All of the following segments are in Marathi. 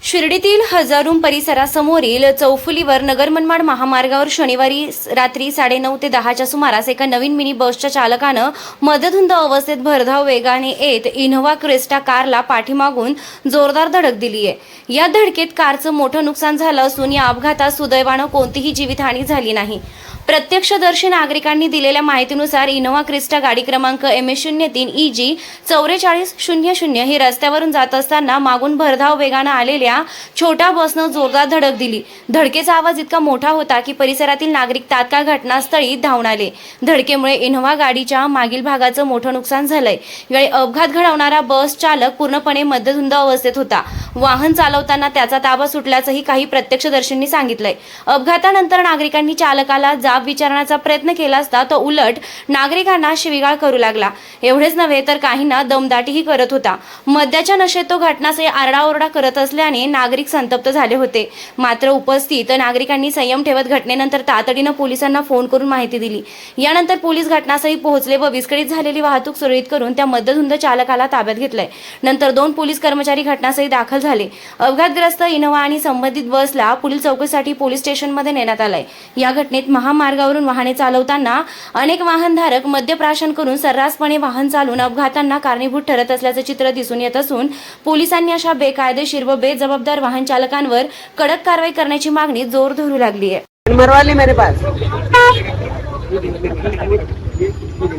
शिर्डीतील हजारूम परिसरासमोरील चौफुलीवर नगर मनमाड महामार्गावर शनिवारी रात्री 9:30 ते 10च्या सुमारास एका नवीन मिनी बसच्या चालकानं मदधुंद अवस्थेत भरधाव वेगाने येत इनोव्हा क्रिस्टा कारला पाठीमागून जोरदार धडक दिली आहे। या धडकेत कारचं मोठं नुकसान झालं असून या अपघातात सुदैवानं कोणतीही जीवितहानी झाली नाही। प्रत्यक्षदर्शी नागरिकांनी दिलेल्या माहितीनुसार इनोव्हा क्रिस्टा गाडी क्रमांक MS03 EG 4400 ही रस्त्यावरून जात असताना मागून भरधाव वेगानं आलेल्या छोट्या बसनं जोरदार धडक दिली। धडकेचा आवाज इतका मोठा होता की परिसरातील नागरिक तात्काळ घटनास्थळी धावून आले। धडकेमुळे इनोव्हा गाडीच्या मागील भागाचं मोठं नुकसान झालंय। यावेळी अपघात घडवणारा बस चालक पूर्णपणे मद्यधुंद अवस्थेत होता। वाहन चालवताना त्याचा ताबा सुटल्याचंही काही प्रत्यक्षदर्शींनी सांगितलंय। अपघातानंतर नागरिकांनी चालकाला जाब विचारण्याचा प्रयत्न केला असता तो उलट नागरिकांना शिवीगाळ करू लागला। एवढेच नव्हे तर काहींना दमदाटीही करत होता। मद्याच्या नशेत तो घटनास्थळी आरडाओरडा करत असल्याने नागरिक संतप्त झाले होते। मात्र उपस्थित नागरिकांनी संयम ठेवत घटनेनंतर तातडीनं पोलिसांना फोन करून माहिती दिली। यानंतर पोलीस घटनास्थळी पोहोचले व विस्कळीत झालेली वाहतूक सुरळीत करून त्या मद्यधुंद चालकाला ताब्यात घेतलंय। नंतर 2 पोलीस कर्मचारी घटनास्थळी दाखल झाले। अपघातग्रस्त इनोव्हा आणि संबंधित बसला पुढील चौकशीसाठी पोलीस स्टेशनमध्ये नेण्यात आलाय। या घटनेत महामार्गावरून वाहने चालवताना अनेक वाहनधारक मद्यप्राशन करून सर्रासपणे वाहन चालवून अपघातांना कारणीभूत ठरत असल्याचे चित्र दिसून येत असून पोलिसांनी अशा बेकायदेशीर व बेजबाबदार वाहन चालकांवर कडक कारवाई करण्याची मागणी जोर धरू लागली आहे। मरवाली मेरे पास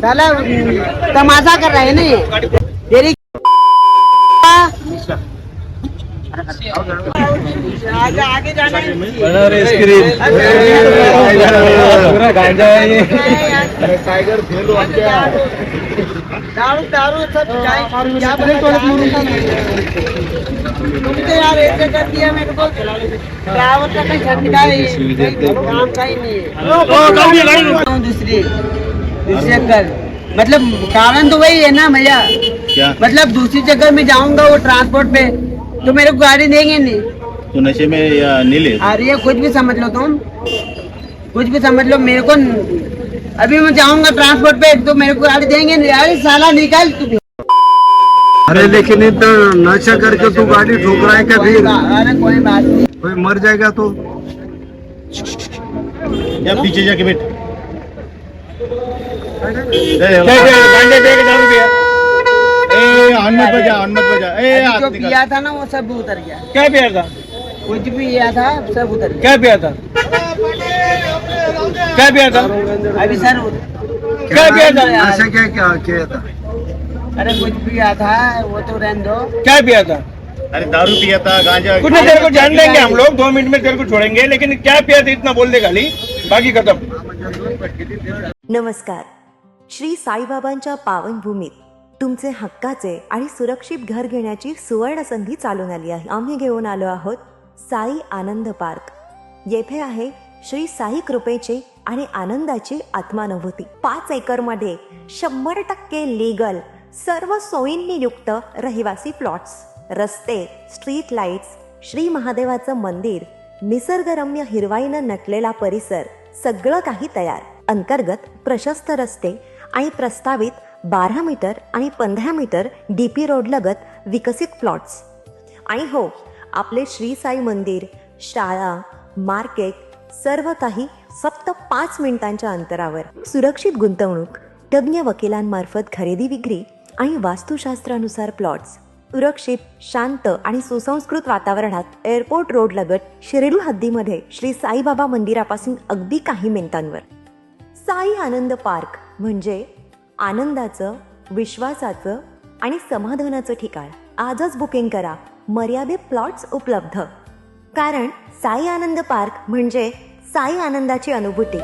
साला तमाशा कर रहे हैं ना ये तेरी आगे जाना टाइगर फेल दारू दारू सब तुमसे यार ऐसे कर दिया मेरे को ड्राइवर का कहीं झटका काम का ही नहीं है। दूसरी कर मतलब कारण तो वही है ना भैया, मतलब दूसरी जगह में जाऊंगा वो ट्रांसपोर्ट पे तो मेरे को गाड़ी देंगे नहीं। तो नशे में या नीले अरे कुछ भी समझ लो तुम, कुछ भी समझ लो। मेरे को अभी मैं जाऊंगा ट्रांसपोर्ट पे तो मेरे को गाड़ी देंगे नहीं। अरे साला निकाल तू। अरे लेकिन इतना नशा करके तू गाड़ी ठोक रहा है क्या? फिर अरे कोई बात नहीं, कोई मर जाएगा तो या पीछे जाके बैठ। जो पिया था ना वो सब उतर गया। क्या पिया था? कुछ भी पिया था सब उतर गया। क्या पिया था? क्या पिया था? अभी सर क्या पिया था? नशा क्या क्या किया था? अरे कुछ पिया था वो तो रहने दो। क्या पिया था? अरे दारू पिया था, गांजा। कुछ नहीं, तेरे को जान लेंगे हम लोग, 2 मिनट में तेरे को छोड़ेंगे, लेकिन क्या पिया था इतना बोल दे खाली, बाकी खत्म। नमस्कार। श्री साईबाबांच्या पावनभूमीत तुमचे हक्काचे आणि सुरक्षित घर घेण्याची सुवर्ण संधी चालून आली आहे। आम्ही घेऊन आलो आहोत साई आनंद पार्क। येथे आहे श्री साई कृपेचे आणि आनंदाची आत्मानुभूती। 5 एकरमध्ये 100% लीगल सर्व सोयींनी युक्त रहिवासी प्लॉट्स, रस्ते, स्ट्रीट लाईट्स, श्री महादेवाचं मंदिर, निसर्गरम्य हिरवाईनं नटलेला परिसर, सगळं काही तयार। अंतर्गत प्रशस्त रस्ते आणि प्रस्तावित 12 मीटर आणि 15 मीटर DP रोड लगत विकसित प्लॉट्स। आणि हो, आपले श्री साई मंदिर, शाळा, मार्केट सर्व काही फक्त 5 मिनिटांच्या अंतरावर। सुरक्षित गुंतवणूक, तज्ञ वकिलांमार्फत खरेदी विक्री आणि वास्तुशास्त्रानुसार प्लॉट्स, सुरक्षित, शांत आणि सुसंस्कृत वातावरणात एअरपोर्ट रोड लगत शिर्डी हद्दीमध्ये श्री साईबाबा मंदिरापासून अगदी काही मिनिटांवर। साई आनंद पार्क म्हणजे आनंदाचं, विश्वासाचं आणि समाधानाचं ठिकाण। आजच बुकिंग करा। मर्यादित प्लॉट्स उपलब्ध। कारण साई आनंद पार्क म्हणजे साई आनंदाची अनुभूती।